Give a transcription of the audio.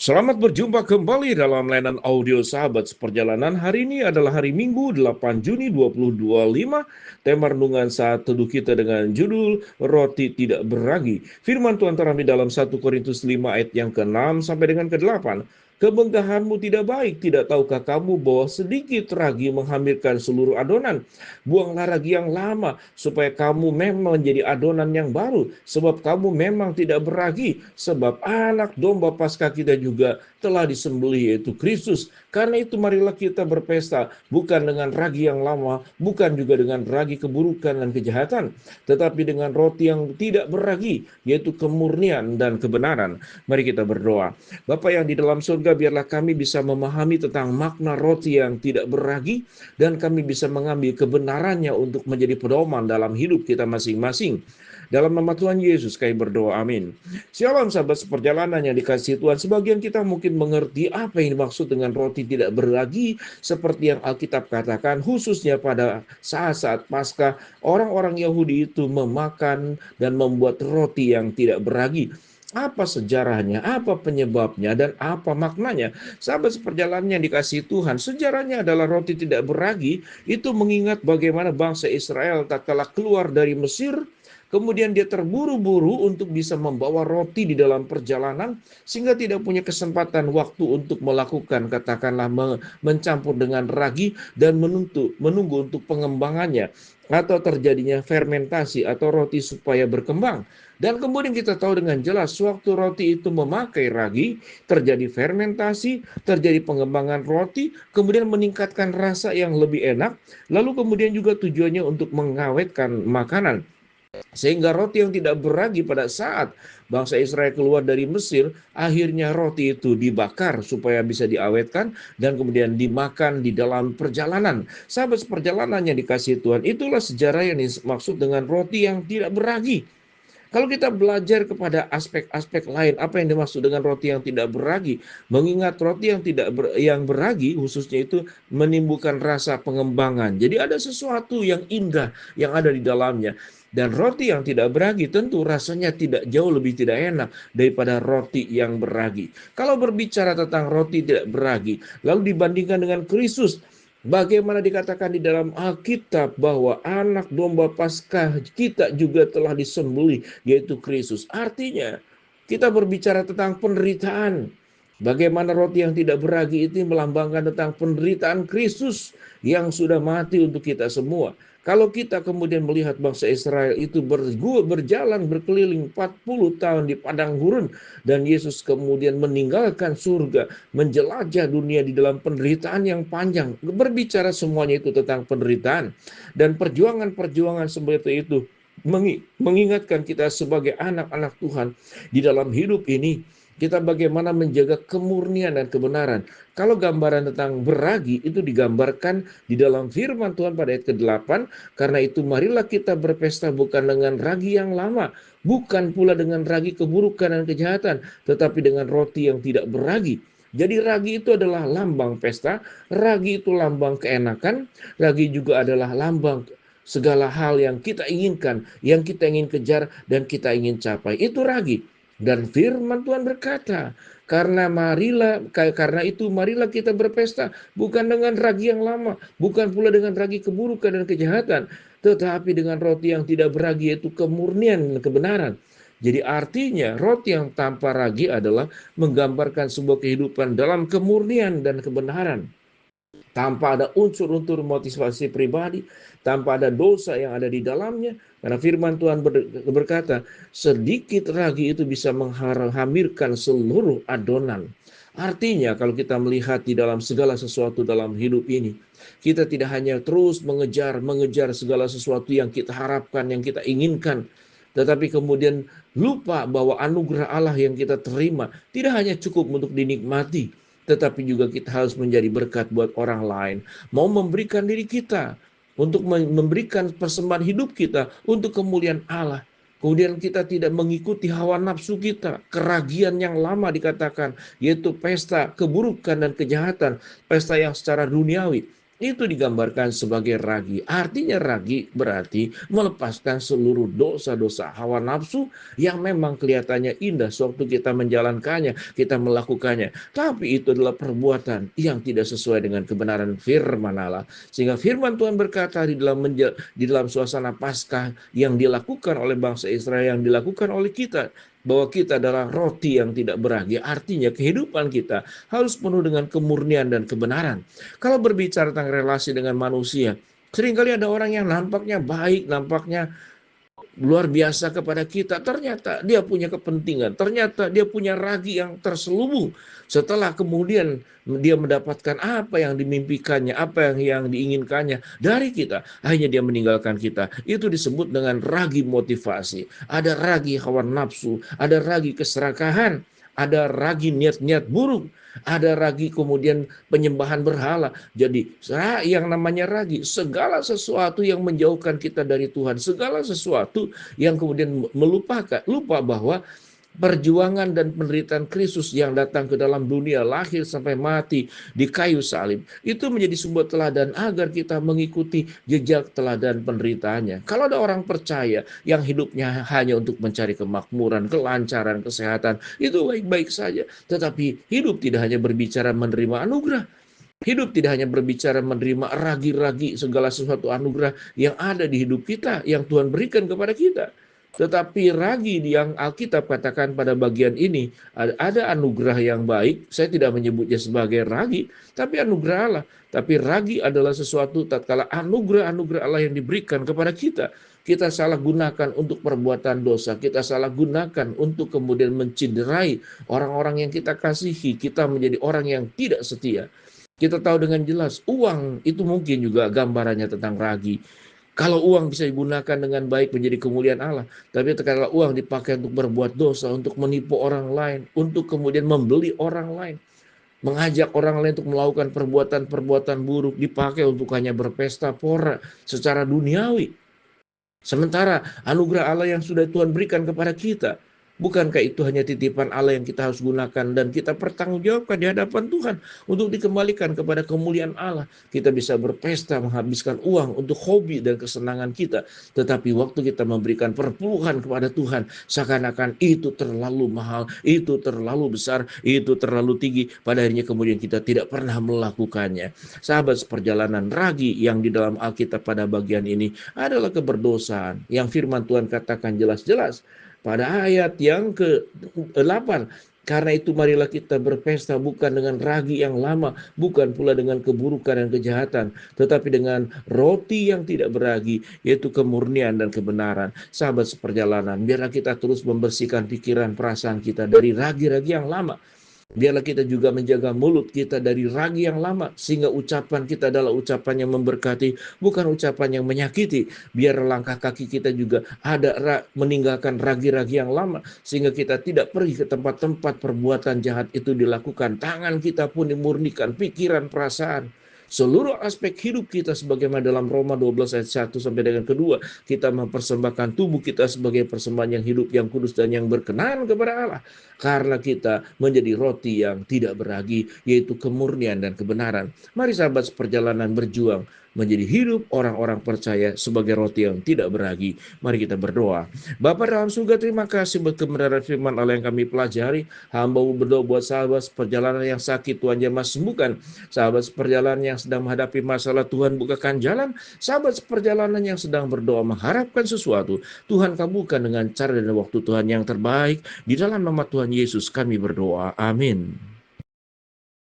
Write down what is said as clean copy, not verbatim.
Selamat berjumpa kembali dalam layanan audio Sahabat Seperjalanan. Hari ini adalah hari Minggu 8 Juni 2025. Tema renungan saat teduh kita dengan judul Roti Tidak Beragi. Firman Tuhan terambil dalam 1 Korintus 5 ayat yang ke-6 sampai dengan ke-8. Kemenggahanmu tidak baik, tidak tahukah kamu bahwa sedikit ragi menghamirkan seluruh adonan? Buanglah ragi yang lama, supaya kamu memang menjadi adonan yang baru, sebab kamu memang tidak beragi, sebab anak domba Paskah kita juga telah disembelih, yaitu Kristus. Karena itu marilah kita berpesta, bukan dengan ragi yang lama, bukan juga dengan ragi keburukan dan kejahatan, tetapi dengan roti yang tidak beragi, yaitu kemurnian dan kebenaran. Mari kita berdoa. Bapa yang di dalam surga, biarlah kami bisa memahami tentang makna roti yang tidak beragi, dan kami bisa mengambil kebenarannya untuk menjadi pedoman dalam hidup kita masing-masing. Dalam nama Tuhan Yesus kami berdoa, amin. Shalom sahabat seperjalanan yang dikasihi Tuhan. Sebagian kita mungkin mengerti apa yang dimaksud dengan roti tidak beragi, seperti yang Alkitab katakan, khususnya pada saat-saat Paskah, orang-orang Yahudi itu memakan dan membuat roti yang tidak beragi. Apa sejarahnya, apa penyebabnya, dan apa maknanya? Sahabat seperjalanan yang dikasihi Tuhan, sejarahnya adalah roti tidak beragi, itu mengingat bagaimana bangsa Israel tatkala keluar dari Mesir, kemudian dia terburu-buru untuk bisa membawa roti di dalam perjalanan, sehingga tidak punya kesempatan waktu untuk melakukan, katakanlah mencampur dengan ragi dan menunggu untuk pengembangannya, atau terjadinya fermentasi atau roti supaya berkembang. Dan kemudian kita tahu dengan jelas, waktu roti itu memakai ragi, terjadi fermentasi, terjadi pengembangan roti, kemudian meningkatkan rasa yang lebih enak, lalu kemudian juga tujuannya untuk mengawetkan makanan. Sehingga roti yang tidak beragi pada saat bangsa Israel keluar dari Mesir, akhirnya roti itu dibakar supaya bisa diawetkan dan kemudian dimakan di dalam perjalanan. Sahabat perjalanan yang dikasihi Tuhan, itulah sejarah yang dimaksud dengan roti yang tidak beragi. Kalau kita belajar kepada aspek-aspek lain, apa yang dimaksud dengan roti yang tidak beragi, mengingat roti yang tidak yang beragi khususnya itu menimbulkan rasa pengembangan. Jadi ada sesuatu yang indah yang ada di dalamnya. Dan roti yang tidak beragi tentu rasanya tidak jauh lebih tidak enak daripada roti yang beragi. Kalau berbicara tentang roti tidak beragi, lalu dibandingkan dengan Kristus, bagaimana dikatakan di dalam Alkitab bahwa anak domba Paskah kita juga telah disembelih, yaitu Kristus. Artinya kita berbicara tentang penderitaan. Bagaimana roti yang tidak beragi itu melambangkan tentang penderitaan Kristus yang sudah mati untuk kita semua. Kalau kita kemudian melihat bangsa Israel itu berjalan berkeliling 40 tahun di padang gurun, dan Yesus kemudian meninggalkan surga, menjelajah dunia di dalam penderitaan yang panjang. Berbicara semuanya itu tentang penderitaan. Dan perjuangan-perjuangan seperti itu mengingatkan kita sebagai anak-anak Tuhan di dalam hidup ini, kita bagaimana menjaga kemurnian dan kebenaran. Kalau gambaran tentang beragi itu digambarkan di dalam firman Tuhan pada ayat ke-8, karena itu marilah kita berpesta bukan dengan ragi yang lama, bukan pula dengan ragi keburukan dan kejahatan, tetapi dengan roti yang tidak beragi. Jadi ragi itu adalah lambang pesta, ragi itu lambang keenakan, ragi juga adalah lambang segala hal yang kita inginkan, yang kita ingin kejar dan kita ingin capai. Itu ragi. Dan firman Tuhan berkata, karena itu marilah kita berpesta bukan dengan ragi yang lama, bukan pula dengan ragi keburukan dan kejahatan, tetapi dengan roti yang tidak beragi, yaitu kemurnian dan kebenaran. Jadi artinya roti yang tanpa ragi adalah menggambarkan sebuah kehidupan dalam kemurnian dan kebenaran, tanpa ada unsur-unsur motivasi pribadi, tanpa ada dosa yang ada di dalamnya. Karena firman Tuhan berkata, sedikit ragi itu bisa menghamirkan seluruh adonan. Artinya kalau kita melihat di dalam segala sesuatu dalam hidup ini, kita tidak hanya terus mengejar segala sesuatu yang kita harapkan, yang kita inginkan, tetapi kemudian lupa bahwa anugerah Allah yang kita terima tidak hanya cukup untuk dinikmati, tetapi juga kita harus menjadi berkat buat orang lain. Mau memberikan diri kita, untuk memberikan persembahan hidup kita untuk kemuliaan Allah. Kemudian kita tidak mengikuti hawa nafsu kita, keragian yang lama dikatakan, yaitu pesta keburukan dan kejahatan, pesta yang secara duniawi. Itu digambarkan sebagai ragi. Artinya ragi berarti melepaskan seluruh dosa-dosa hawa nafsu yang memang kelihatannya indah sewaktu kita menjalankannya, kita melakukannya. Tapi itu adalah perbuatan yang tidak sesuai dengan kebenaran firman Allah. Sehingga firman Tuhan berkata di dalam suasana Paskah yang dilakukan oleh bangsa Israel, yang dilakukan oleh kita, bahwa kita adalah roti yang tidak beragi. Artinya kehidupan kita harus penuh dengan kemurnian dan kebenaran. Kalau berbicara tentang relasi dengan manusia, seringkali ada orang yang nampaknya baik, nampaknya luar biasa kepada kita. Ternyata dia punya kepentingan, ternyata dia punya ragi yang terselubung. Setelah kemudian dia mendapatkan apa yang dimimpikannya, apa yang diinginkannya dari kita, akhirnya dia meninggalkan kita. Itu disebut dengan ragi motivasi. Ada ragi hawa nafsu, ada ragi keserakahan, ada ragi niat-niat buruk, ada ragi kemudian penyembahan berhala. Jadi yang namanya ragi, segala sesuatu yang menjauhkan kita dari Tuhan, segala sesuatu yang kemudian lupa bahwa perjuangan dan penderitaan Kristus yang datang ke dalam dunia, lahir sampai mati di kayu salib, itu menjadi sebuah teladan agar kita mengikuti jejak teladan penderitaannya. Kalau ada orang percaya yang hidupnya hanya untuk mencari kemakmuran, kelancaran, kesehatan, itu baik-baik saja. Tetapi hidup tidak hanya berbicara menerima anugerah. Hidup tidak hanya berbicara menerima ragi-ragi segala sesuatu anugerah yang ada di hidup kita, yang Tuhan berikan kepada kita. Tetapi ragi yang Alkitab katakan pada bagian ini, ada anugerah yang baik, saya tidak menyebutnya sebagai ragi, tapi anugerah Allah. Tapi ragi adalah sesuatu tatkala anugerah-anugerah Allah yang diberikan kepada kita. Kita salah gunakan untuk perbuatan dosa, kita salah gunakan untuk kemudian menciderai orang-orang yang kita kasihi, kita menjadi orang yang tidak setia. Kita tahu dengan jelas uang itu mungkin juga gambarannya tentang ragi. Kalau uang bisa digunakan dengan baik menjadi kemuliaan Allah, tapi kalau uang dipakai untuk berbuat dosa, untuk menipu orang lain, untuk kemudian membeli orang lain, mengajak orang lain untuk melakukan perbuatan-perbuatan buruk, dipakai untuk hanya berpesta pora secara duniawi. Sementara anugerah Allah yang sudah Tuhan berikan kepada kita, bukankah itu hanya titipan Allah yang kita harus gunakan dan kita pertanggungjawabkan di hadapan Tuhan untuk dikembalikan kepada kemuliaan Allah. Kita bisa berpesta, menghabiskan uang untuk hobi dan kesenangan kita. Tetapi waktu kita memberikan perpuluhan kepada Tuhan, seakan-akan itu terlalu mahal, itu terlalu besar, itu terlalu tinggi. Pada akhirnya kemudian kita tidak pernah melakukannya. Sahabat seperjalanan, ragi yang di dalam Alkitab pada bagian ini adalah keberdosaan yang firman Tuhan katakan jelas-jelas pada ayat yang ke-8. Karena itu marilah kita berpesta bukan dengan ragi yang lama, bukan pula dengan keburukan dan kejahatan, tetapi dengan roti yang tidak beragi, yaitu kemurnian dan kebenaran. Sahabat seperjalanan, biarlah kita terus membersihkan pikiran perasaan kita dari ragi-ragi yang lama. Biarlah kita juga menjaga mulut kita dari ragi yang lama, sehingga ucapan kita adalah ucapan yang memberkati, bukan ucapan yang menyakiti. Biar langkah kaki kita juga ada meninggalkan ragi-ragi yang lama, sehingga kita tidak pergi ke tempat-tempat perbuatan jahat itu dilakukan. Tangan kita pun dimurnikan, pikiran, perasaan. Seluruh aspek hidup kita sebagaimana dalam Roma 12 ayat 1 sampai dengan kedua, kita mempersembahkan tubuh kita sebagai persembahan yang hidup, yang kudus dan yang berkenan kepada Allah. Karena kita menjadi roti yang tidak beragi, yaitu kemurnian dan kebenaran. Mari sahabat seperjalanan berjuang menjadi hidup orang-orang percaya sebagai roti yang tidak beragi. Mari kita berdoa. Bapa dalam surga, terima kasih buat kebenaran firman Allah yang kami pelajari. Hamba berdoa buat sahabat seperjalanan yang sakit, Tuhan jamah sembuhkan. Sahabat seperjalanan yang sedang menghadapi masalah, Tuhan bukakan jalan. Sahabat seperjalanan yang sedang berdoa mengharapkan sesuatu, Tuhan kabulkan dengan cara dan waktu Tuhan yang terbaik. Di dalam nama Tuhan Yesus kami berdoa. Amin.